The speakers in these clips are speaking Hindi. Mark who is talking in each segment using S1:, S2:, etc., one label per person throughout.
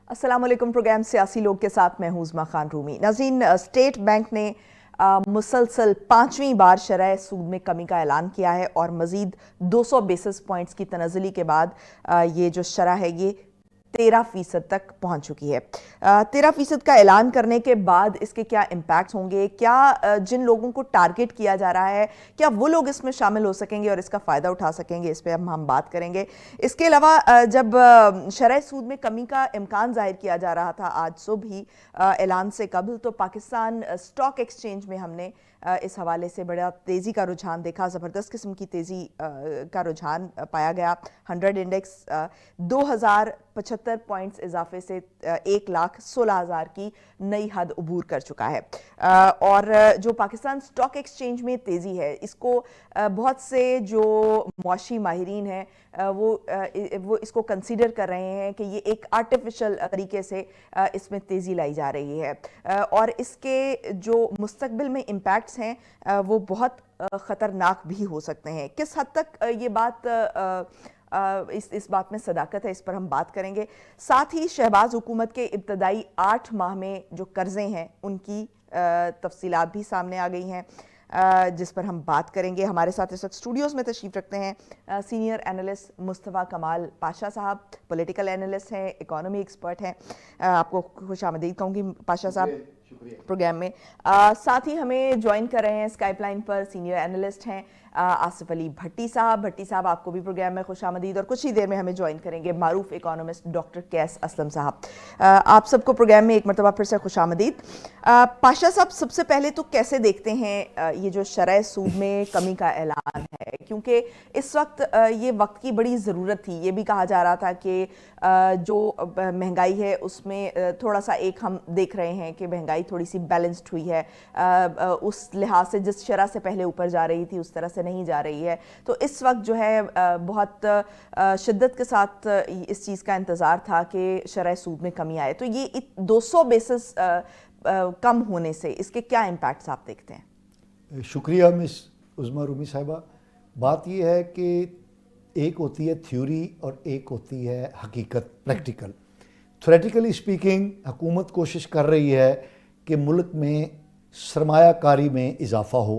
S1: अस्सलाम वालेकुम। प्रोग्राम सियासी लोग के साथ मैं हूं उज़मा खान रूमी। नाज़रीन, स्टेट बैंक ने मुसलसल 5वीं बार शरह सूद में कमी का ऐलान किया है और मज़ीद 200 बेसिस पॉइंट्स की तनज़्ज़ुली के बाद ये जो शरह है ये 13% तक पहुंच चुकी है। 13% का ऐलान करने के बाद इसके क्या इम्पैक्ट होंगे, क्या जिन लोगों को टारगेट किया जा रहा है क्या वो लोग इसमें शामिल हो सकेंगे और इसका फ़ायदा उठा सकेंगे, इस पर हम बात करेंगे। इसके अलावा जब शरह सूद में कमी का इम्कान जाहिर किया जा रहा था आज सुबह ही ऐलान से कबल, तो पाकिस्तान स्टॉक एक्सचेंज में हमने इस हवाले से बड़ा तेज़ी का रुझान देखा, ज़बरदस्त किस्म की तेज़ी का रुझान पाया गया। 100 इंडेक्स 2075 पॉइंट्स इजाफे से 1,16,000 की नई हद अबूर कर चुका है। और जो पाकिस्तान स्टॉक एक्सचेंज में तेज़ी है, इसको बहुत से जो मुआशी माहिरीन हैं वो इसको कंसीडर कर रहे हैं कि ये एक आर्टिफिशियल तरीके से इसमें तेज़ी लाई जा रही है और इसके जो मुस्तकबिल में इम्पैक्ट्स हैं वो बहुत ख़तरनाक भी हो सकते हैं। किस हद तक ये बात इस बात में सदाकत है, इस पर हम बात करेंगे। साथ ही शहबाज हुकूमत के इब्तदाई 8 माह में जो कर्जे हैं उनकी तफसीलात भी सामने आ गई हैं, जिस पर हम बात करेंगे। हमारे साथ इस वक्त स्टूडियोज़ में तशरीफ़ रखते हैं सीनियर एनालिस्ट मुस्तफ़ा कमाल पाशा साहब, पॉलिटिकल एनालिस्ट हैं, इकोनॉमी एक्सपर्ट हैं। आपको खुशामदीद कहूँगी पाशा साहब प्रोग्राम में। साथ ही हमें ज्वाइन कर रहे हैं स्काइप लाइन पर सीनियर एनालिस्ट हैं आसिफ अली भट्टी साहब। भट्टी साहब, आपको भी प्रोग्राम में खुशामदीद। और कुछ ही देर में हमें ज्वाइन करेंगे मारूफ इकोनॉमिस्ट डॉक्टर कैस असलम साहब। आप सबको प्रोग्राम में एक मरतबा फिर से खुशामदीद। पाशा साहब, सबसे पहले तो कैसे देखते हैं ये जो शरह सूद में कमी का ऐलान है, क्योंकि इस वक्त ये वक्त की बड़ी ज़रूरत थी। ये भी कहा जा रहा था कि जो महंगाई है उसमें थोड़ा सा एक हम देख रहे हैं कि महंगाई थोड़ी सी बैलेंस्ड हुई है, उस लिहाज से जिस शरह से पहले ऊपर जा रही थी उस तरह से नहीं जा रही है। तो इस वक्त जो है बहुत शिद्दत के साथ इस चीज़ का इंतज़ार था कि शरह सूद में कमी आए। तो ये 200 बेसिस कम होने से इसके क्या इम्पैक्ट्स आप देखते हैं?
S2: शुक्रिया मिस उज़मा रूमी साहिबा। बात यह है कि एक होती है थ्योरी और एक होती है हकीकत, प्रैक्टिकल। थ्योरेटिकली स्पीकिंग हुकूमत कोशिश कर रही है कि मुल्क में सरमायाकारी में इजाफ़ा हो,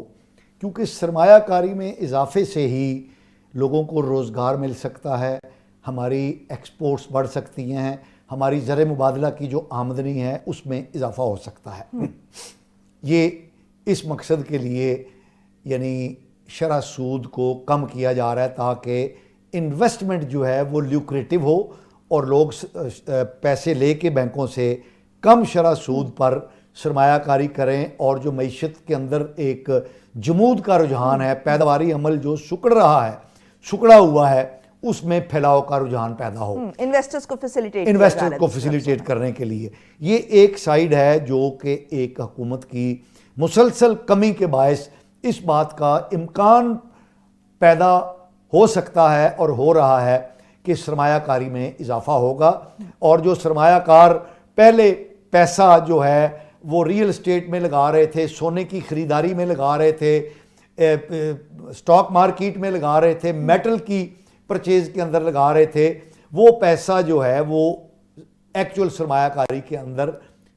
S2: क्योंकि सरमायाकारी में इजाफे से ही लोगों को रोज़गार मिल सकता है, हमारी एक्सपोर्ट्स बढ़ सकती हैं, हमारी ज़र मुबादला की जो आमदनी है उसमें इजाफ़ा हो सकता है। ये इस मकसद के लिए यानी शरह सूद को कम किया जा रहा है ताकि इन्वेस्टमेंट जो है वो ल्यूक्रेटिव हो और लोग पैसे लेके बैंकों से कम शरह सूद पर सरमायाकारी करें और जो मईशत के अंदर एक जमूद का रुझान है, पैदावारी अमल जो सुकड़ा हुआ है, उसमें फैलाव का रुझान पैदा हो, इन्वेस्टर्स को फैसिलिटेट करने के लिए। ये एक साइड है जो कि एक हुकूमत की मुसलसल कमी के बायस इस बात का इम्कान पैदा हो सकता है और हो रहा है कि सरमायाकारी में इजाफा होगा। और जो सरमायाकार पहले पैसा जो है वो रियल एस्टेट में लगा रहे थे, सोने की ख़रीदारी में लगा रहे थे, स्टॉक मार्केट में लगा रहे थे, मेटल की परचेज के अंदर लगा रहे थे, वो पैसा जो है वो एक्चुअल सरमायाकारी के अंदर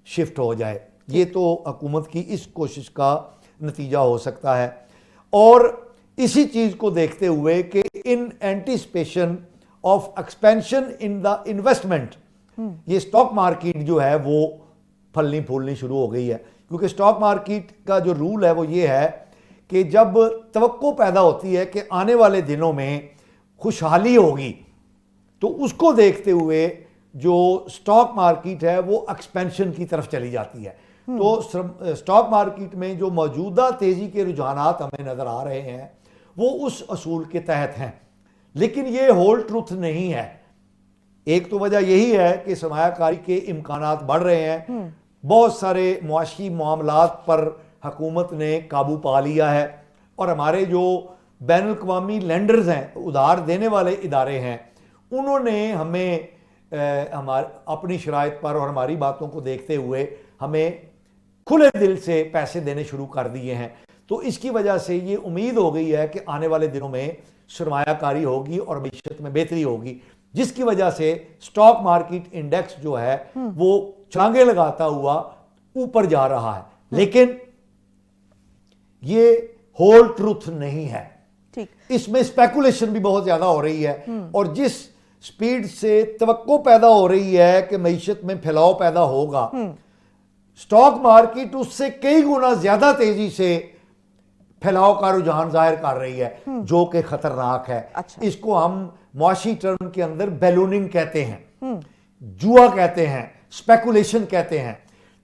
S2: शिफ्ट हो जाए। ये तो हुकूमत की इस कोशिश का नतीजा हो सकता है। और इसी चीज़ को देखते हुए कि in anticipation of expansion in the investment, ये स्टॉक मार्केट जो है वो फलनी फूलनी शुरू हो गई है। क्योंकि स्टॉक मार्केट का जो रूल है वो ये है कि जब तवक्को पैदा होती है कि आने वाले दिनों में खुशहाली होगी, तो उसको देखते हुए जो स्टॉक मार्केट है वो एक्सपेंशन की तरफ चली जाती है। तो स्टॉक मार्केट में जो मौजूदा तेज़ी के रुझानात हमें नज़र आ रहे हैं वो उस असूल के तहत हैं, लेकिन ये होल ट्रूथ नहीं है। एक तो वजह यही है कि सरमायाकारी के इम्कानात बढ़ रहे हैं, बहुत सारे मुआशी मामलात पर हुकूमत ने काबू पा लिया है और हमारे जो बैनुल-अक़वामी लेंडर्स हैं, उधार देने वाले इदारे हैं, उन्होंने हमें अपनी शराइत पर और हमारी बातों को देखते हुए हमें खुले दिल से पैसे देने शुरू कर दिए हैं। तो इसकी वजह से ये उम्मीद हो गई है कि आने वाले दिनों में सरमायाकारी होगी और मईशत में बेहतरी होगी। जिसकी वजह से स्टॉक मार्केट इंडेक्स जो है वो छलांगे लगाता हुआ ऊपर जा रहा है। लेकिन ये होल ट्रूथ नहीं है,
S1: ठीक।
S2: इसमें स्पेकुलेशन भी बहुत ज्यादा हो रही है, और जिस स्पीड से तवक्को पैदा हो रही है कि मईशत में फैलाव पैदा होगा, स्टॉक मार्केट उससे कई गुना ज्यादा तेजी से फैलाव का रुझान जाहिर कर रही है, जो कि खतरनाक है।
S1: अच्छा।
S2: इसको हम मुआशी टर्म के अंदर बैलूनिंग कहते हैं, जुआ कहते हैं, स्पेकुलेशन कहते हैं।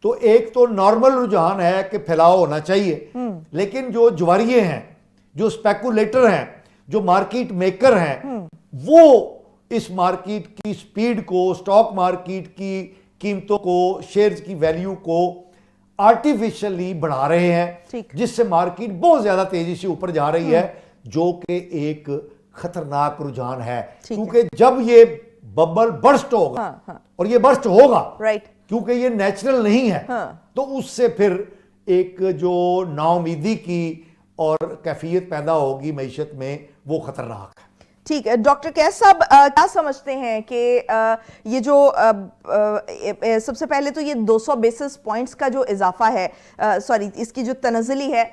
S2: तो एक तो नॉर्मल रुझान है कि फैलाव होना चाहिए, लेकिन जो जुआरिये हैं, जो स्पेकुलेटर हैं, जो मार्केट मेकर हैं, वो इस मार्केट की स्पीड को, स्टॉक मार्केट की कीमतों को, शेयर्स की वैल्यू को आर्टिफिशियली बढ़ा रहे हैं, जिससे मार्केट बहुत ज्यादा तेजी से ऊपर जा रही है, जो कि एक खतरनाक रुझान है। क्योंकि जब ये बबल बर्स्ट होगा, और ये बर्स्ट होगा, क्योंकि ये नेचुरल नहीं है, तो उससे फिर एक जो नाउमीदी की और कैफियत पैदा होगी मईशत में, वो खतरनाक है।
S1: ठीक है डॉक्टर कैस साहब, क्या समझते हैं कि ये जो सबसे पहले तो ये 200 बेसिस पॉइंट्स का जो इजाफा है, सॉरी इसकी जो तनज़ली है,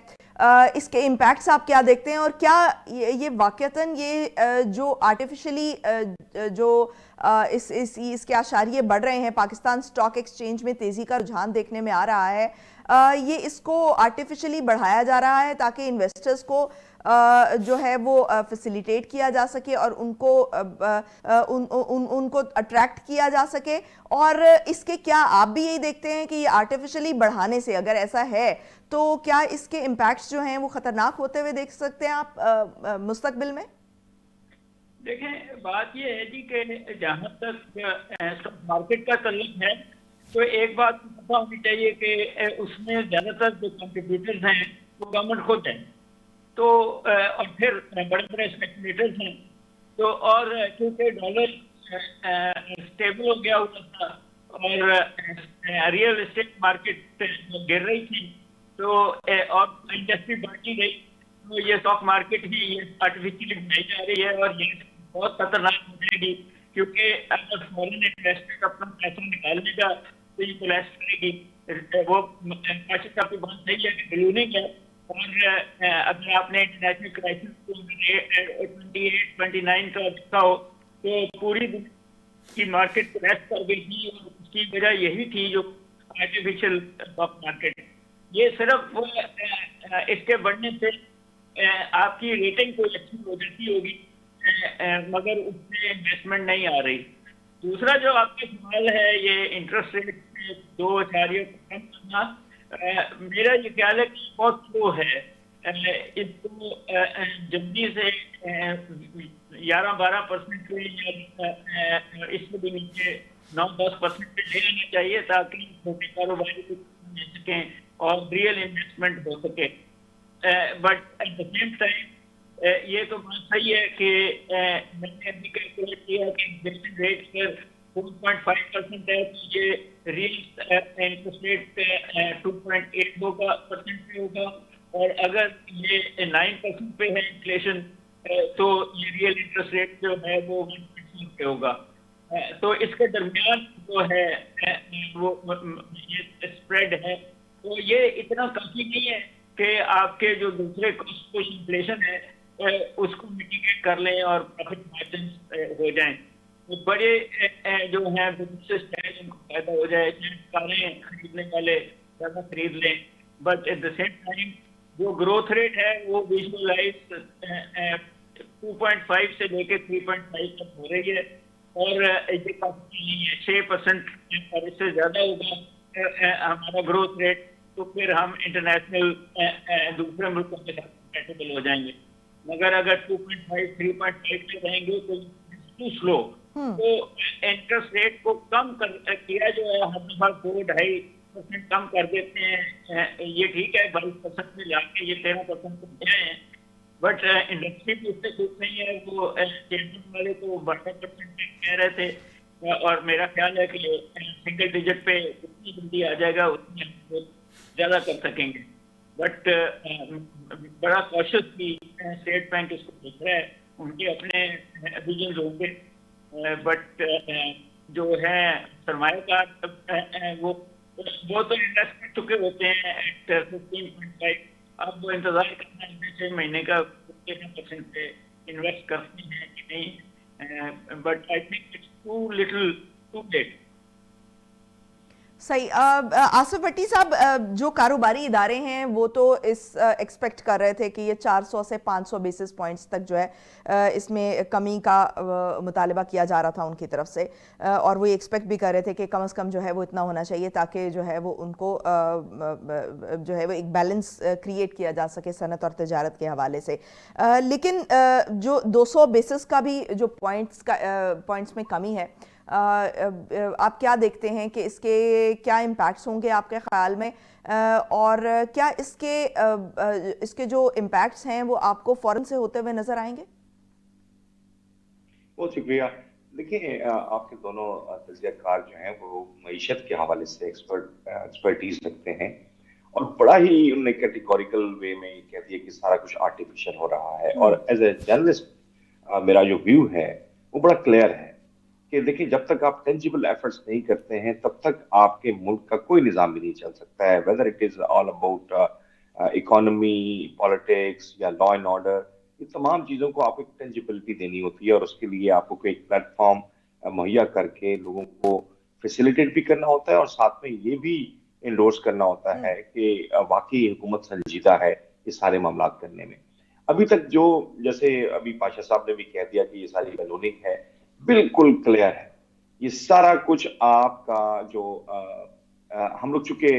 S1: इसके इम्पैक्ट्स आप क्या देखते हैं, और क्या ये वाकईतन ये जो आर्टिफिशियली जो इसके आशारिये बढ़ रहे हैं, पाकिस्तान स्टॉक एक्सचेंज में तेज़ी का रुझान देखने में आ रहा है, ये इसको आर्टिफिशियली बढ़ाया जा रहा है ताकि इन्वेस्टर्स को जो है वो फैसिलिटेट किया जा सके और उनको अट्रैक्ट किया जा सके, और इसके क्या आप भी यही देखते हैं कि ये आर्टिफिशियली बढ़ाने से, अगर ऐसा है तो क्या इसके इम्पैक्ट्स जो हैं वो खतरनाक होते हुए देख सकते हैं आप मुस्तकबिल में?
S3: देखें, बात ये है जी कि जहाँ तक स्टॉक मार्केट का तल्लुक है, तो एक बात पता होनी चाहिए कि उसमें ज्यादातर जो कंट्रीब्यूटर्स हैं वो गवर्नमेंट खुद है, तो और फिर बड़े बड़े स्पेकुलेटर्स हैं, तो और क्योंकि डॉलर स्टेबल हो गया हुआ था और रियल एस्टेट मार्केट गिर रही थी, तो और इंडस्ट्री बढ़ती गई, तो ये स्टॉक मार्केट ही ये आर्टिफिशियली बनाई जा रही है और ये बहुत खतरनाक हो जाएगी, क्योंकि अगर फॉरेन इन्वेस्टमेंट अपना पैसा निकालने का तो ये कोलैप्स करेगी। वो काशिफ आपकी बात सही है कि बैलूनिंग है, और अगर आपने इंटरनेशनल क्राइसिस को 28-29 का देखा हो, तो पूरी दुनिया की मार्केट क्रैश कर गई थी, और उसकी वजह यही थी जो आर्टिफिशियल स्टॉक मार्केट। ये सिर्फ वो इसके बढ़ने से आपकी रेटिंग तो अच्छी हो जाती होगी, मगर उसमें इन्वेस्टमेंट नहीं आ रही। दूसरा जो आपका सवाल है, ये इंटरेस्ट रेट 2 कम करना, मेरा ये ख्याल है कि बहुत स्लो है। इसको जल्दी से 11-12% पे या इससे भी नीचे 9-10% पे ले आना चाहिए, ताकि छोटे कारोबारी को मिल सकें और रियल इन्वेस्टमेंट हो सके। But at the same time ये तो बात सही है कि मैंने अभी कैलकुलेट किया कि इन्वेस्टमेंट रेट पर 4.5% है, तो ये रियल इंटरेस्ट रेट 2.82% पे होगा, और अगर ये 9% पे है इन्फ्लेशन, तो ये रियल इंटरेस्ट रेट जो है वो 1% पे होगा। तो इसके दरमियान जो है वो ये स्प्रेड है, तो ये इतना काफी नहीं है कि आपके जो दूसरे कॉस्ट पुश इन्फ्लेशन है उसको मिटिगेट कर लें और प्रॉफिट मार्जिन हो जाएं। तो बड़े जो हैं बिजनेसेस हैं जिनको फायदा हो जाए, कारें खरीदने वाले ज़्यादा खरीद लें, but at the same time जो ग्रोथ रेट है वो विजुअलाइज 2.5 से लेके 3.5 तक हो रही है, और ये काफी नहीं है। 6% और इससे ज़्यादा होगा हमारा ग्रोथ रेट, तो फिर हम इंटरनेशनल दूसरे मुल्कों के साथ कंपेटेबल हो जाएंगे। मगर अगर 2.5, 3.5 पे रहेंगे तो टू स्लो। तो इंटरेस्ट रेट को कम किया जो है, हर दफा 2-2.5% कम कर देते हैं, ये ठीक है, 22% में जाके ये 13% पहुंचे हैं, बट इंडस्ट्री भी उससे खुश नहीं है। वो चेयरमैन वाले तो 12% कह रहे थे, और मेरा ख्याल है कि सिंगल डिजिट पे जितनी जल्दी आ जाएगा उतनी हम ज्यादा कर सकेंगे, बट बड़ा कॉशियसली स्टेट बैंक इसको देख रहा है। उनके अपने विजन होंगे, बट जो है सरमायाकार वो तो इन्वेस्ट कर चुके होते हैं एट 15.5। अब वो इंतजार करना है 6 महीने का कितने परसेंट पे इन्वेस्ट करते हैं कि नहीं, but I think it's too little too late.
S1: सही। आसिफ भट्टी साहब, जो कारोबारी इदारे हैं वो तो इस एक्सपेक्ट कर रहे थे कि ये 400 से 500 बेसिस पॉइंट्स तक जो है इसमें कमी का मुतालबा किया जा रहा था उनकी तरफ से, और वो ये एक्सपेक्ट भी कर रहे थे कि कम से कम जो है वो इतना होना चाहिए ताकि जो है वो उनको जो है वो एक बैलेंस क्रिएट किया जा सके सनत और तजारत के हवाले से। लेकिन जो 200 बेसिस का भी जो पॉइंट्स में कमी है, आप क्या देखते हैं कि इसके क्या इम्पैक्ट्स होंगे आपके ख्याल में, और क्या इसके जो इम्पैक्ट्स हैं वो आपको फौरन से होते हुए नजर आएंगे?
S4: बहुत शुक्रिया। देखिए, आपके दोनों तजज़ियाकार जो हैं वो मईशत के हवाले से एक्सपर्टीज रखते हैं, और बड़ा ही उन्होंने कैटेगोरिकल वे में कह दिया कि सारा कुछ आर्टिफिशियल हो रहा है। और एज ए जर्नलिस्ट मेरा जो व्यू है वो बड़ा क्लियर है कि देखिए, जब तक आप टेंजिबल एफर्ट्स नहीं करते हैं तब तक आपके मुल्क का कोई निज़ाम भी नहीं चल सकता है, whether it is all about economy, politics या लॉ एंड ऑर्डर। ये तमाम चीज़ों को आपको एक टेंजिबिलिटी देनी होती है, और उसके लिए आपको कोई एक प्लेटफॉर्म मुहैया करके लोगों को फैसिलिटेट भी करना होता है, और साथ में ये भी इंडोर्स करना होता है कि वाकई हुकूमत संजीदा है इस सारे मामला करने में। अभी तक जो, जैसे अभी पाशा साहब ने भी कह दिया कि ये सारी बैलूनिंग है, बिल्कुल क्लियर है। ये सारा कुछ आपका जो हम लोग चूंकि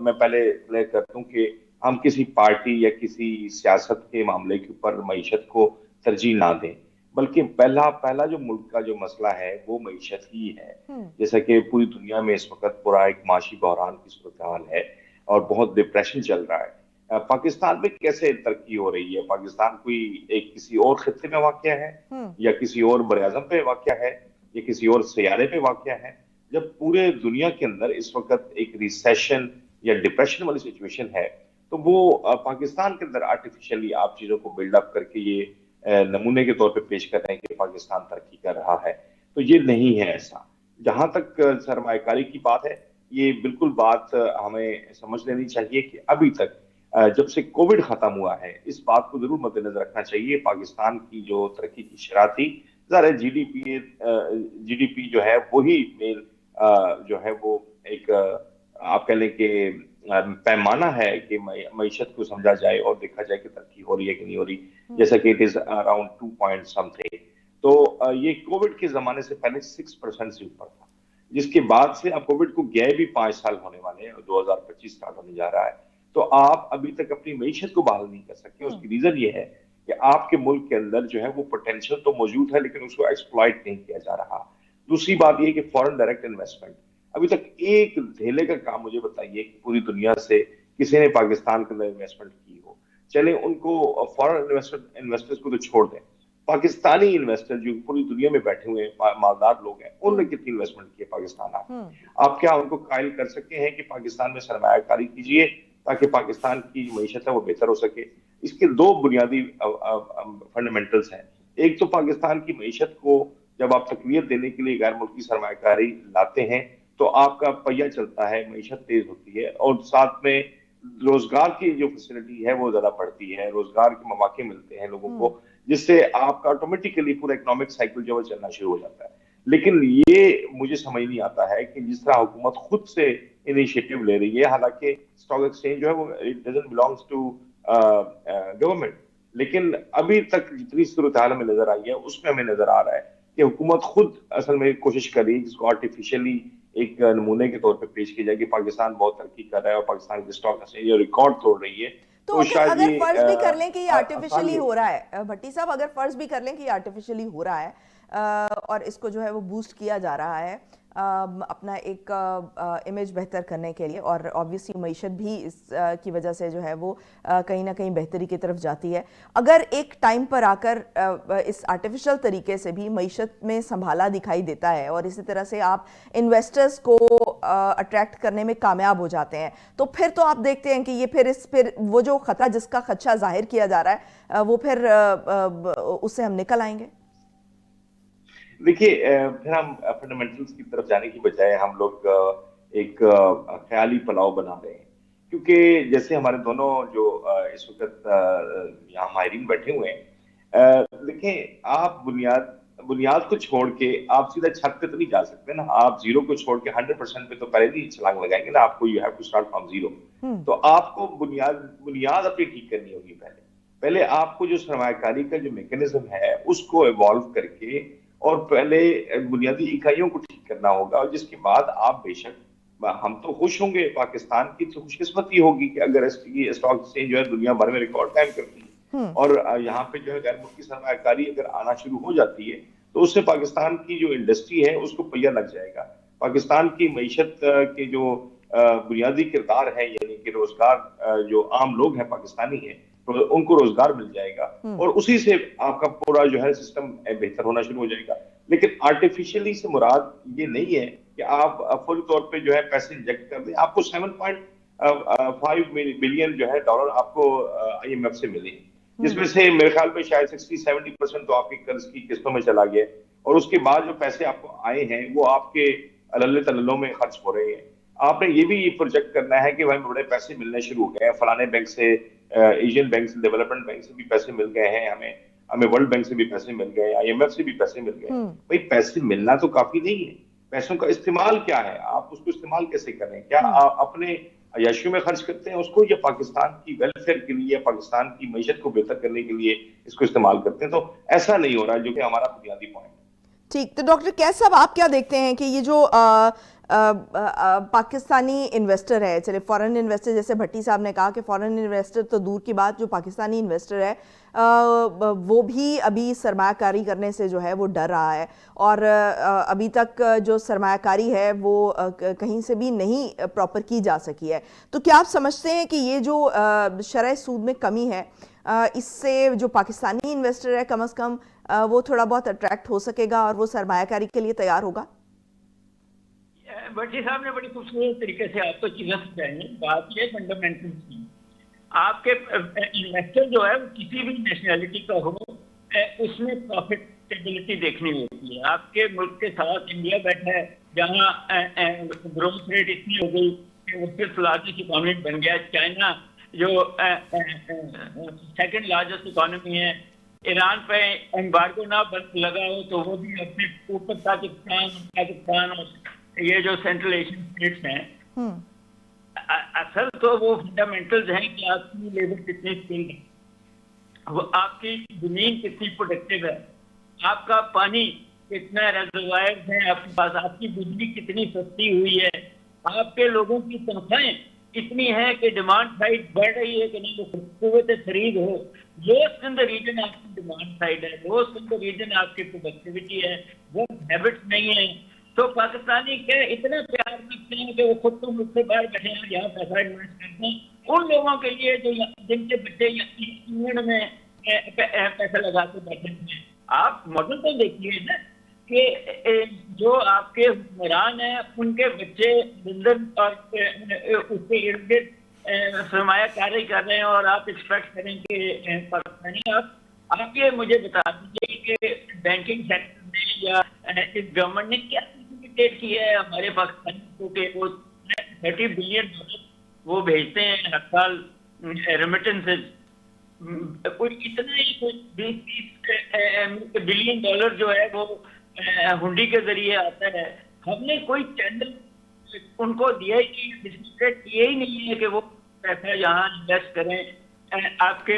S4: मैं पहले क्लियर कर दूं कि हम किसी पार्टी या किसी सियासत के मामले के ऊपर मईशत को तरजीह ना दें, बल्कि पहला जो मुल्क का जो मसला है वो मईशत ही है। जैसा कि पूरी दुनिया में इस वक्त पूरा एक माशी बहरान की सूरत हाल है और बहुत डिप्रेशन चल रहा है। पाकिस्तान में कैसे तरक्की हो रही है? पाकिस्तान कोई एक किसी और खित्ते में वाक़या है, या किसी और बरआज़म पे वाक़या है, या किसी और सैयारे पे वाक़या है? जब पूरे दुनिया के अंदर इस वक्त एक रिसेशन या डिप्रेशन वाली सिचुएशन है, तो वो पाकिस्तान के अंदर आर्टिफिशियली आप चीजों को बिल्डअप करके ये नमूने के तौर पे पेश कर रहे हैं कि पाकिस्तान तरक्की कर रहा है, तो ये नहीं है ऐसा। जहां तक सरमायाकारी की बात है, ये बिल्कुल बात हमें समझ लेनी चाहिए कि अभी तक जब से कोविड खत्म हुआ है, इस बात को जरूर मद्देनजर रखना चाहिए। पाकिस्तान की जो तरक्की की शरह थी, ज़ाहिर है जीडीपी जो है वही मेन जो है वो एक आप कह लें कि पैमाना है कि मईशत को समझा जाए और देखा जाए कि तरक्की हो रही है कि नहीं हो रही, जैसा कि it is around 2 point something. तो ये कोविड के जमाने से पहले 6% से ऊपर था, जिसके बाद से अब कोविड को गए भी 5 साल होने वाले हैं, 2025 स्टार्ट होने जा रहा है, तो आप अभी तक अपनी मईशत को बहाल नहीं कर सके। उसकी रीजन ये है कि आपके मुल्क के अंदर जो है वो पोटेंशियल तो मौजूद है, लेकिन उसको एक्सप्लॉइट नहीं किया जा रहा। दूसरी बात ये कि फॉरेन डायरेक्ट इन्वेस्टमेंट, अभी तक एक धेले का काम मुझे बताइए कि पूरी दुनिया से किसी ने पाकिस्तान के अंदर इन्वेस्टमेंट की हो। चले उनको फॉरेन इन्वेस्टर्स को तो छोड़ दें, पाकिस्तानी इन्वेस्टर जो पूरी दुनिया में बैठे हुए मालदार लोग हैं, उन्होंने कितनी इन्वेस्टमेंट की है पाकिस्तान आके? आप क्या उनको कायल कर सकते हैं कि पाकिस्तान में सरमायाकारी कीजिए ताकि पाकिस्तान की मईशत है वो बेहतर हो सके? इसके दो बुनियादी फंडामेंटल्स हैं। एक तो पाकिस्तान की मईशत को जब आप तकवीत देने के लिए गैर मुल्की सरमायाकारी लाते हैं तो आपका पहिया चलता है, मईशत तेज होती है, और साथ में रोजगार की जो फैसिलिटी है वो ज्यादा बढ़ती है, रोजगार के मौके मिलते हैं लोगों को, जिससे आपका ऑटोमेटिकली पूरा इकोनॉमिक साइकिल जो है चलना शुरू हो जाता है। लेकिन ये मुझे समझ नहीं आता है कि जिस तरह हुकूमत खुद से इनिशिएटिव ले रही है, हालांकि स्टॉक एक्सचेंज जो है वो it doesn't belongs to government, लेकिन अभी तक जितनी सूरत हाल में नजर आई है उसमें हमें नजर आ रहा है कि हुकूमत खुद असल में कोशिश कर रही है जिसको आर्टिफिशियली एक नमूने के तौर पे पेश किया जाए कि पाकिस्तान बहुत तरक्की कर रहा है और पाकिस्तान की स्टॉक एक्सचेंज रिकॉर्ड तोड़ रही है।
S1: तो अगर फर्ज भी कर लें कि ये आर्टिफिशियली हो रहा है, भट्टी साहब, अगर फर्ज भी कर लें कि ये आर्टिफिशियली हो रहा है और इसको जो है वो बूस्ट किया जा रहा है अपना एक इमेज बेहतर करने के लिए, और ऑब्वियसली मईशत भी इस की वजह से जो है वो कहीं ना कहीं बेहतरी की तरफ जाती है, अगर एक टाइम पर आकर इस आर्टिफिशियल तरीके से भी मईशत में संभाला दिखाई देता है और इसी तरह से आप इन्वेस्टर्स को अट्रैक्ट करने में कामयाब हो जाते हैं, तो फिर तो आप देखते हैं कि ये फिर वो जो खतरा जिसका खदशा जाहिर किया जा रहा है वो फिर उससे हम निकल आएंगे।
S4: देखिए, फिर हम फंडामेंटल्स की तरफ जाने की बजाय हम लोग एक ख्याली पुलाव बना रहे हैं, क्योंकि जैसे हमारे दोनों जो इस वक्त यहाँ माहिरीन बैठे हुए हैं, देखें, आप बुनियाद बुनियाद को छोड़ के आप सीधा छत पे तो नहीं जा सकते ना। आप जीरो को छोड़ के 100% पे तो पहले नहीं छलांग लगाएंगे ना। आपको you have to start from zero. तो आपको बुनियाद बुनियाद अपनी ठीक करनी होगी। पहले पहले आपको जो सरमायाकारी का जो मैकेनिज्म है उसको इवॉल्व करके और पहले बुनियादी इकाइयों को ठीक करना होगा, और जिसके बाद आप बेशक, हम तो खुश होंगे, पाकिस्तान की तो खुशकिस्मती होगी कि अगर स्टॉक एक्सचेंज जो है दुनिया भर में रिकॉर्ड कायम करती है और यहाँ पे जो है गैर मुल्की सरमायाकारी अगर आना शुरू हो जाती है, तो उससे पाकिस्तान की जो इंडस्ट्री है उसको पहिया लग जाएगा। पाकिस्तान की मईशत के जो बुनियादी किरदार है, यानी कि रोजगार, जो आम लोग हैं पाकिस्तानी हैं, तो उनको रोजगार मिल जाएगा और उसी से आपका पूरा जो है सिस्टम बेहतर होना शुरू हो जाएगा। लेकिन आर्टिफिशियली से मुराद ये नहीं है कि आप फुल तौर पे जो है पैसे इंजेक्ट कर दें। आपको 7.5 बिलियन जो है डॉलर आपको IMF से मिले, जिसमें से मेरे ख्याल में शायद 60-70% तो आपके कर्ज की किस्तों में चला गया, और उसके बाद जो पैसे आपको आए हैं वो आपके अल्ले तल्लों में खर्च हो रहे हैं। आपने ये भी प्रोजेक्ट करना है कि भाई बड़े पैसे मिलने शुरू हो गए हैं, फलाने बैंक से, एशियन बैंक से, डेवलपमेंट बैंक से भी पैसे मिल गए हैं, हमें हमें वर्ल्ड बैंक से भी पैसे मिल गए, IMF से भी पैसे मिल गए। भाई पैसे मिलना तो काफी नहीं है, पैसों का इस्तेमाल क्या है, आप उसको इस्तेमाल कैसे कर रहे हैं? क्या आप अपने अय्याशियों में खर्च करते हैं उसको, या पाकिस्तान की वेलफेयर के लिए या पाकिस्तान की मईशत को बेहतर करने के लिए इसको इस्तेमाल करते हैं? तो ऐसा नहीं हो रहा, जो कि हमारा बुनियादी पॉइंट है।
S1: ठीक, तो डॉक्टर कैस साहब, आप क्या देखते हैं कि ये जो पाकिस्तानी इन्वेस्टर है, चले फॉरेन इन्वेस्टर, जैसे भट्टी साहब ने कहा कि फॉरेन इन्वेस्टर तो दूर की बात, जो पाकिस्तानी इन्वेस्टर है वो भी अभी सरमायाकारी करने से जो है वो डर रहा है, और अभी तक जो सरमायाकारी है वो कहीं से भी नहीं प्रॉपर की जा सकी है। तो क्या आप समझते हैं कि ये जो शरह सूद में कमी है, इससे जो पाकिस्तानी इन्वेस्टर है कम से कम वो थोड़ा बहुत अट्रैक्ट हो सकेगा और वो सरमायाकारी के लिए तैयार होगा?
S3: भट्टी साहब ने बड़ी खूबसूरत तरीके से आपको चीजें समझाई हैं। बात ये फंडामेंटल्स की, आपके इन्वेस्टर जो है वो किसी भी नेशनैलिटी का हो, उसमें प्रॉफिटेबिलिटी देखनी होती है। आपके मुल्क के साथ इंडिया बैठा है, जहाँ ग्रोथ रेट इतनी हो गई कि वो फिफ्थ लार्जेस्ट इकोनॉमी बन गया। चाइना जो सेकंड लार्जेस्ट इकोनॉमी है, ईरान पे एम्बार्गो ना लगा हो तो वो भी अपने ऊपर पाकिस्तान और ये जो सेंट्रल एशियन स्टेट्स हैं, असल तो वो फंडामेंटल्स हैं कि आपकी लेबर कितनी स्किल्ड है, वो आपकी जमीन कितनी प्रोडक्टिव है, आपका पानी कितना रिजर्वायर्स हैं आपके पास, आपकी बिजली कितनी सस्ती हुई है, आपके लोगों की तनख्वाहें इतनी है कि डिमांड साइड बढ़ रही है कि नहीं, वो कुव्वत खरीद हो। लोएस्ट इन द रीजन आपकी डिमांड साइड है, लोएस्ट इन द रीजन आपकी प्रोडक्टिविटी है, वो हैबिट्स नहीं है। तो पाकिस्तानी क्या इतना प्यार करते हैं कि वो खुद तो मुझसे बाहर बैठे हैं, यहाँ पैसा इन्वेस्ट करते हैं उन लोगों के लिए जो जिनके बच्चे इंग्लैंड में पैसा लगा के बैठे हैं। आप मॉडल तो देखिए ना कि जो आपके हुक्मरान हैं उनके बच्चे लंदन और उसके इर्द गिर्द सरमायाकारी कर रहे हैं, और आप एक्सपेक्ट करें कि पाकिस्तानी आप ये मुझे बता दीजिए कि बैंकिंग सेक्टर में या इस गवर्नमेंट ने क्या फैसिलिटेट किया है हमारे पाकिस्तानी को कि वो 30 बिलियन डॉलर वो भेजते हैं हर साल रेमिटेंसेज। कोई इतना ही कोई 20-30 बिलियन डॉलर जो है वो हुंडी के जरिए आता है। हमने कोई चैनल उनको दिया ही फैसिलिटेट किए ही नहीं है कि वो पैसा यहाँ इन्वेस्ट करें। आपके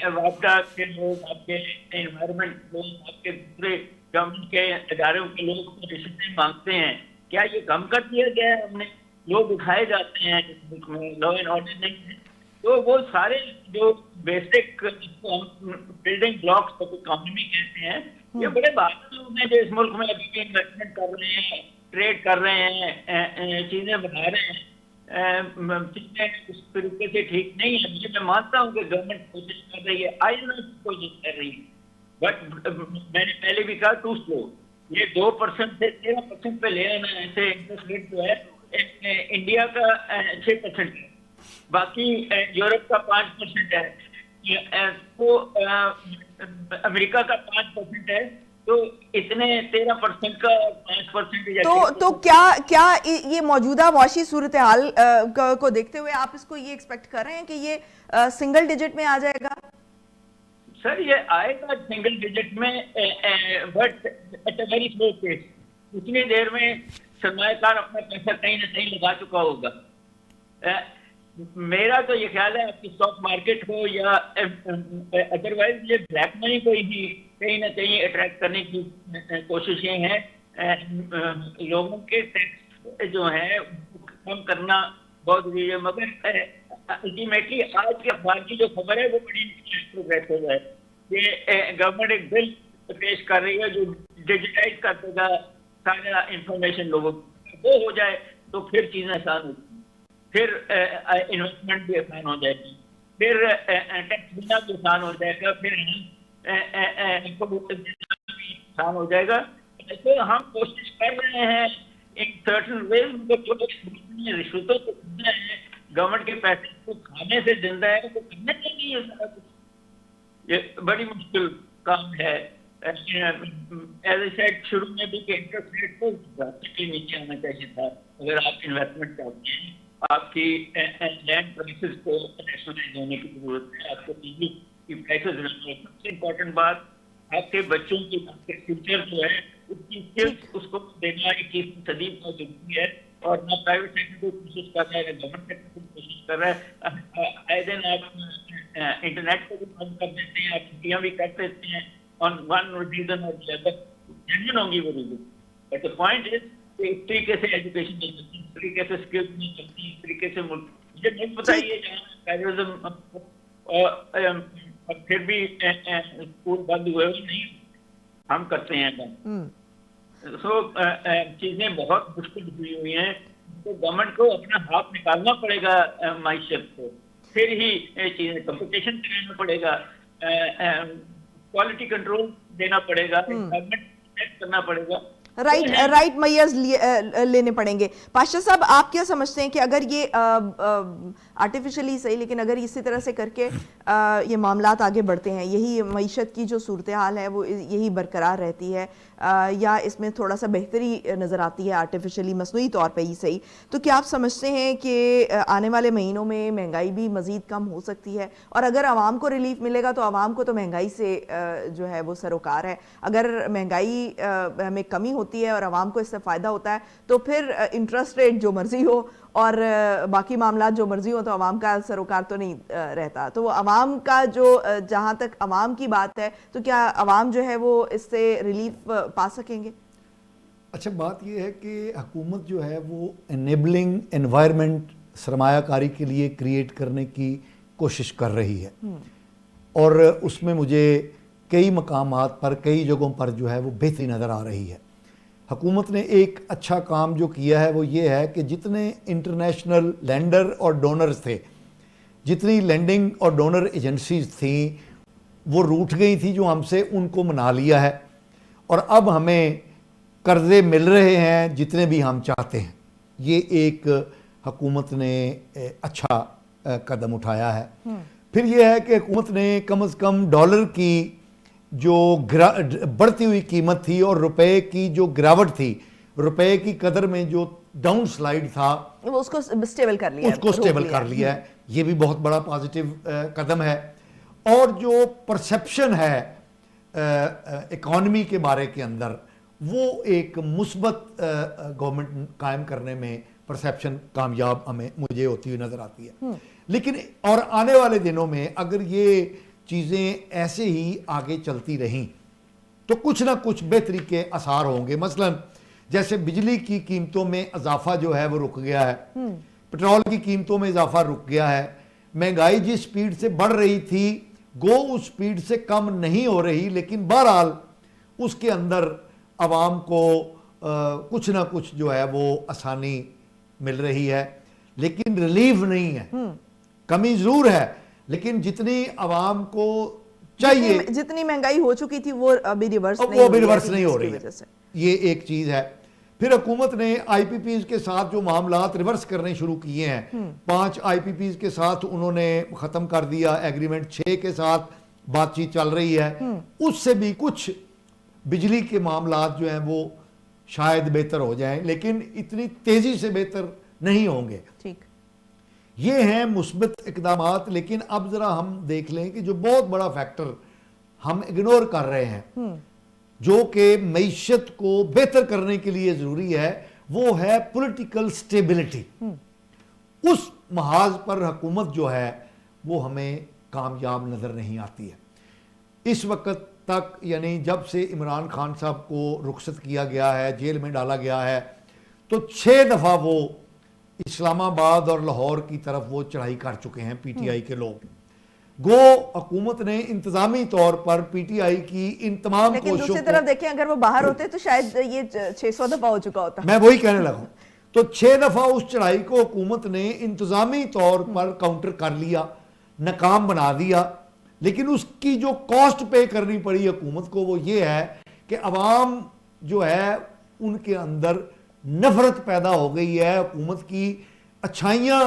S3: वापडा के लोग, आपके एनवायरमेंट लोग, आपके दूसरे गवर्नमेंट के इदारों के लोग रिश्वतें मांगते हैं। क्या ये कम कर दिया गया है? हमने लोग उठाए जाते हैं इस मुल्क में, लॉ एंड ऑर्डर नहीं है। तो वो सारे जो बेसिक बिल्डिंग ब्लॉक्स इकोनॉमी कहते हैं, ये बड़े बहादुर लोग हैं जो इस मुल्क में अभी भी इन्वेस्टमेंट कर रहे हैं, ट्रेड कर रहे हैं, चीजें बना रहे हैं। चीजें उस तरीके से ठीक नहीं है। मुझे मैं मानता हूँ कि गवर्नमेंट कोशिश कर रही है, IMF कोशिश कर रही है, बट मैंने पहले भी कहा टू स्लो। ये 2% से 13% पे ले आना, ऐसे इंटरेस्ट रेट जो है इंडिया का 6% है, बाकी यूरोप का 5% है, तो अमेरिका का 5% है, तो इतने 13% का 5% या
S1: तो क्या ये मौजूदा मुआशी सूरत हाल को देखते हुए आप इसको ये एक्सपेक्ट कर रहे हैं कि ये सिंगल डिजिट में आ जाएगा?
S3: सर ये आएगा सिंगल डिजिट में, but at a very slow pace. उतनी देर में सरमायाकार अपना पैसा कहीं ना कहीं लगा चुका होगा। मेरा तो ये ख्याल है आपकी स्टॉक मार्केट हो या अदरवाइज ये ब्लैक मनी को ही कहीं ना कहीं अट्रैक्ट करने की कोशिशें हैं। लोगों के टैक्स जो है कम करना बहुत जरूरी है, मगर अल्टीमेटली आज के अखबार की जो खबर है वो बड़ी प्रोग्रेसिव है। ये गवर्नमेंट एक बिल पेश कर रही है जो डिजिटाइज कर देगा सारा इंफॉर्मेशन लोगों को। वो हो जाए तो फिर चीजें आसान होगी, फिर इन्वेस्टमेंट भी आसान हो जाएगी, फिर टैक्स देना भी आसान हो जाएगा, फिर इनको भी आसान हो जाएगा। तो हम कोशिश कर रहे हैं इन सर्टन वेज, मतलब जो रिश्वतों को जिंदा है, गवर्नमेंट के पैसे को खाने से जिंदा है, तो करना चाहिए सारा कुछ। ये बड़ी मुश्किल काम है। एज ए सेड शुरू में भी कि इंटरेस्ट रेट को ड्रास्टिकली नीचे आना चाहिए था अगर आप इन्वेस्टमेंट चाहते हैं। आपकी लैंड प्राइसेस को नेशनलाइज होने की जरूरत है, आपको टीवी की प्राइसेस। सबसे इम्पोर्टेंट बात आपके बच्चों की, आपके फ्यूचर जो है उसकी स्किल्स उसको देना 21वीं सदी बहुत जरूरी है। और ना प्राइवेट सेक्टर को कोशिश कर रहा है, ना गवर्नमेंट सेक्टर को कोशिश कर रहा है। आए दिन आप इंटरनेट को भी बंद कर देते हैं, आप छुट्टियां भी कर देते हैं ऑन वन रीजन और द अदर, जेन्युइन होंगी वो reason. But the point is इस तरीके से एजुकेशन नहीं चलती, इस तरीके से स्किल्स नहीं चलती, इस तरीके से मुझे नहीं पता ये जहाँ टेररिज्म और फिर भी स्कूल बंद हुए नहीं, हम करते हैं काम। सो चीजें बहुत मुश्किल हुई हैं, तो गवर्नमेंट को अपना हाथ निकालना पड़ेगा माइशत को, फिर ही चीजें कंपटीशन कराना पड़ेगा, क्वालिटी कंट्रोल देना पड़ेगा, गवर्नमेंट करना पड़ेगा।
S1: राइट मैयर्स लेने पड़ेंगे। पाशा साहब, आप क्या समझते हैं कि अगर ये आर्टिफिशियली सही, लेकिन अगर इसी तरह से करके ये मामलात आगे बढ़ते हैं, यही मईशत की जो सूरत हाल है वो यही बरकरार रहती है, या इसमें थोड़ा सा बेहतरी नज़र आती है आर्टिफिशियली मसनूई तौर पे ही सही, तो क्या आप समझते हैं कि आने वाले महीनों में महंगाई भी मज़ीद कम हो सकती है? और अगर आवाम को रिलीफ मिलेगा तो आवाम को तो महंगाई से जो है वो सरोकार है। अगर महंगाई में कमी होती है और आवाम को इससे फ़ायदा होता है तो फिर इंटरेस्ट रेट जो मर्जी हो और बाकी मामला जो मर्जी हो, तो आवाम का सरोकार तो नहीं रहता। तो आवाम का जो, जहाँ तक आवाम की बात है, तो क्या आवाम जो है वो इससे रिलीफ पा सकेंगे?
S2: अच्छा, बात यह है कि हुकूमत जो है वो एनेबलिंग एनवायरनमेंट सरमायाकारी के लिए क्रिएट करने की कोशिश कर रही है, और उसमें मुझे कई मकामात पर, कई जगहों पर जो है वो बेहतरी नज़र आ रही है। हुकूमत ने एक अच्छा काम जो किया है वो ये है कि जितने इंटरनेशनल लैंडर और डोनर्स थे, जितनी लैंडिंग और डोनर एजेंसीज थी, वो रूठ गई थी जो हमसे, उनको मना लिया है, और अब हमें कर्ज़े मिल रहे हैं जितने भी हम चाहते हैं। ये एक हुकूमत ने अच्छा कदम उठाया है। फिर यह है कि हुकूमत ने कम से कम डॉलर की जो बढ़ती हुई कीमत थी और रुपए की जो गिरावट थी, रुपए की कदर में जो डाउन स्लाइड था,
S1: वो उसको स्टेबल कर लिया,
S2: उसको स्टेबल कर लिया है। ये भी बहुत बड़ा पॉजिटिव कदम है। और जो परसेप्शन है इकॉनमी के बारे के अंदर, वो एक मुस्बत गवर्नमेंट कायम करने में परसेप्शन कामयाब हमें, मुझे होती हुई नजर आती है। लेकिन और आने वाले दिनों में अगर ये चीज़ें ऐसे ही आगे चलती रहीं तो कुछ ना कुछ बेहतरी के आसार होंगे। मसलन जैसे बिजली की कीमतों में इजाफा जो है वो रुक गया है, पेट्रोल की कीमतों में इजाफा रुक गया है, महंगाई जिस स्पीड से बढ़ रही थी गो उस स्पीड से कम नहीं हो रही, लेकिन बहरहाल उसके अंदर आवाम को कुछ ना कुछ जो है वो आसानी मिल रही है, लेकिन रिलीफ नहीं है। कमी जरूर है, लेकिन जितनी आवाम को चाहिए,
S1: जितनी महंगाई हो चुकी थी वो अभी रिवर्स
S2: नहीं हो रही है। ये एक चीज है। फिर हुकूमत ने आईपीपीज के साथ जो मामलात रिवर्स करने शुरू किए हैं, 5 आईपीपीज के साथ उन्होंने खत्म कर दिया एग्रीमेंट, 6 के साथ बातचीत चल रही है, उससे भी कुछ बिजली के मामलात जो हैं वो शायद बेहतर हो जाएं, लेकिन इतनी तेजी से बेहतर नहीं होंगे।
S1: ठीक।
S2: ये हैं मुस्बत इकदामात। लेकिन अब जरा हम देख लें कि जो बहुत बड़ा फैक्टर हम इग्नोर कर रहे हैं, जो कि मईशत को बेहतर करने के लिए जरूरी है, वो है पॉलिटिकल स्टेबिलिटी। उस महाज पर हुकूमत जो है वो हमें कामयाब नजर नहीं आती है इस वक्त तक। यानी जब से इमरान खान साहब को रुखसत किया गया है, जेल में डाला गया है, तो 6 दफा वो इस्लामाबाद और लाहौर की तरफ वो चढ़ाई कर चुके हैं पीटीआई के लोग। गो हुकूमत ने इंतजामी तौर पर पीटीआई की इन तमाम
S1: लेकिन
S2: कोशिशों
S1: दूसरी तरफ देखें, अगर वो बाहर होते तो शायद ये 600 दफा हो चुका होता।
S2: मैं वही कहने लगा। तो 6 दफा उस चढ़ाई को हुकूमत ने इंतजामी तौर पर काउंटर कर लिया, नाकाम बना दिया। लेकिन उसकी जो कॉस्ट पे करनी पड़ी हुकूमत को वो ये है कि अवाम जो है उनके अंदर नफरत पैदा हो गई है। हुकूमत की अच्छाइयाँ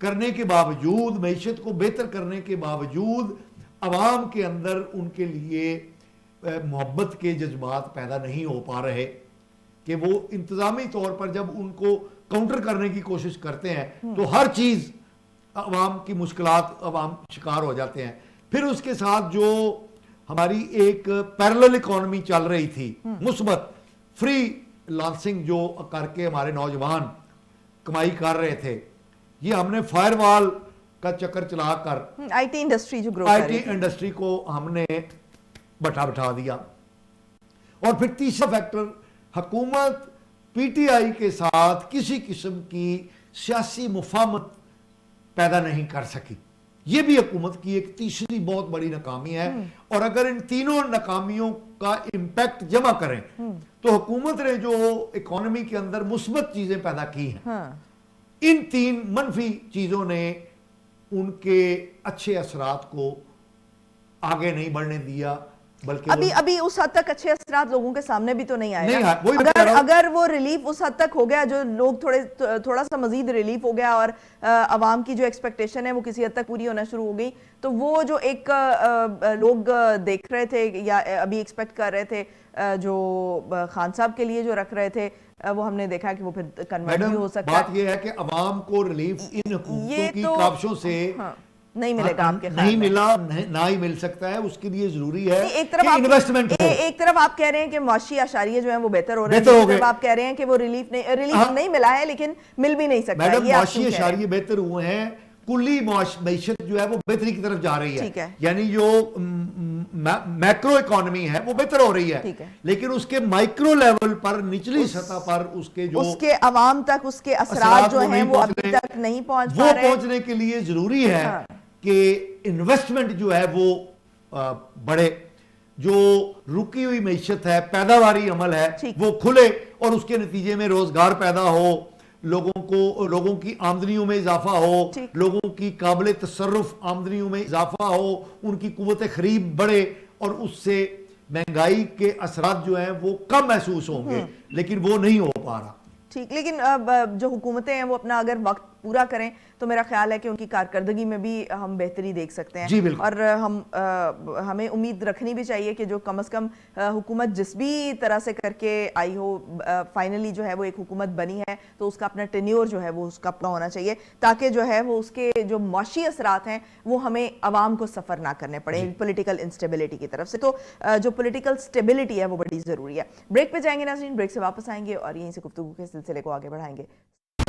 S2: करने के बावजूद, मईशत को बेहतर करने के बावजूद अवाम के अंदर उनके लिए मोहब्बत के जज्बात पैदा नहीं हो पा रहे कि वो इंतजामी तौर पर जब उनको काउंटर करने की कोशिश करते हैं तो हर चीज़ अवाम की मुश्किलात अवाम शिकार हो जाते हैं। फिर उसके साथ जो हमारी एक पैरेलल इकोनॉमी चल रही थी, मुस्बत फ्री लांसिंग जो करके हमारे नौजवान कमाई कर रहे थे, ये हमने फायरवॉल का चक्कर चलाकर
S1: आईटी इंडस्ट्री जो ग्रो
S2: आईटी इंडस्ट्री को हमने बैठा दिया। और फिर तीसरा फैक्टर, हुकूमत पीटीआई के साथ किसी किस्म की सियासी मुफाहमत पैदा नहीं कर सकी। ये भी हुकूमत की एक तीसरी बहुत बड़ी नाकामी है। और अगर इन तीनों नाकामियों का इम्पैक्ट जमा करें तो हुकूमत ने जो इकोनॉमी के अंदर मुस्बत चीजें पैदा की हैं, इन 3 मनफी चीजों ने उनके अच्छे असरात को आगे नहीं बढ़ने दिया, बल्कि
S1: अभी उस हद तक अच्छे असरात लोगों के सामने भी तो नहीं आए।
S2: वही मैं कह रहा हूं।
S1: अगर वो रिलीफ उस हद तक हो गया, जो लोग थोड़ा सा मजीद रिलीफ हो गया और अवाम की जो एक्सपेक्टेशन है वो किसी हद तक पूरी होना शुरू हो गई, तो वो जो एक लोग देख रहे थे या अभी एक्सपेक्ट कर रहे थे, जो खान साहब के लिए जो रख रहे थे, वो हमने देखा कि वो फिर कन्वर्ट भी हो सकता है।
S2: बात ये है कि अवाम को रिलीफ इन हुकूमतों की काबशों से
S1: नहीं मिलेगा, आपके
S2: नहीं मिला, ना ही मिल सकता है। उसके लिए जरूरी है
S1: एक तरफ
S2: कि इन्वेस्टमेंट हो।
S1: एक तरफ आप कह रहे हैं कि माशी आशारिये जो हैं वो बेहतर हो रहे हैं, दूसरी तरफ आप कह रहे हैं कि वो रिलीफ नहीं मिला है, लेकिन मिल भी नहीं सकता।
S2: मैडम, माशी आशारिये बेहतर हुए हैं, कुल्ली मईशत जो है वो बेहतरी की तरफ जा रही है। यानी जो मैक्रो इकोनॉमी है वो बेहतर हो रही है, लेकिन उसके माइक्रो लेवल पर, निचली सतह पर उसके
S1: अवाम तक उसके असरात जो हैं वो अभी तक नहीं पहुंच पा रहे।
S2: पहुंचने के लिए जरूरी है कि इन्वेस्टमेंट जो है वो बढ़े, जो रुकी हुई मईशत है, पैदावारी अमल है, वो खुले और उसके नतीजे में रोजगार पैदा हो, लोगों की आमदनियों में इजाफा हो, लोगों की काबिल तसर्रुफ आमदनियों में इजाफा हो, उनकी कुव्वत खरीद बढ़े और उससे महंगाई के असरात जो हैं वो कम महसूस होंगे। लेकिन वो नहीं हो पा रहा।
S1: ठीक, लेकिन जो हुकूमतें हैं वो अपना अगर वक्त पूरा करें तो मेरा ख्याल है कि उनकी कारकर्दगी में भी हम बेहतरी देख सकते हैं।
S2: जी बिल्कुल।
S1: और हमें उम्मीद रखनी भी चाहिए कि जो कम से कम हुकूमत जिस भी तरह से करके आई हो, फाइनली जो है वो एक हुकूमत बनी है तो उसका अपना टेन्योर जो है वो उसका पूरा होना चाहिए, ताकि जो है वो उसके जो माशी असरात हैं वो हमें आवाम को सफ़र ना करने पड़े पॉलिटिकल इंस्टेबिलिटी की तरफ से। तो जो पॉलिटिकल स्टेबिलिटी है वो बड़ी ज़रूरी है। ब्रेक पे जाएंगे नाज़रीन, ब्रेक से वापस आएंगे और यहीं से गुफ्तगू के सिलसिले को आगे बढ़ाएंगे।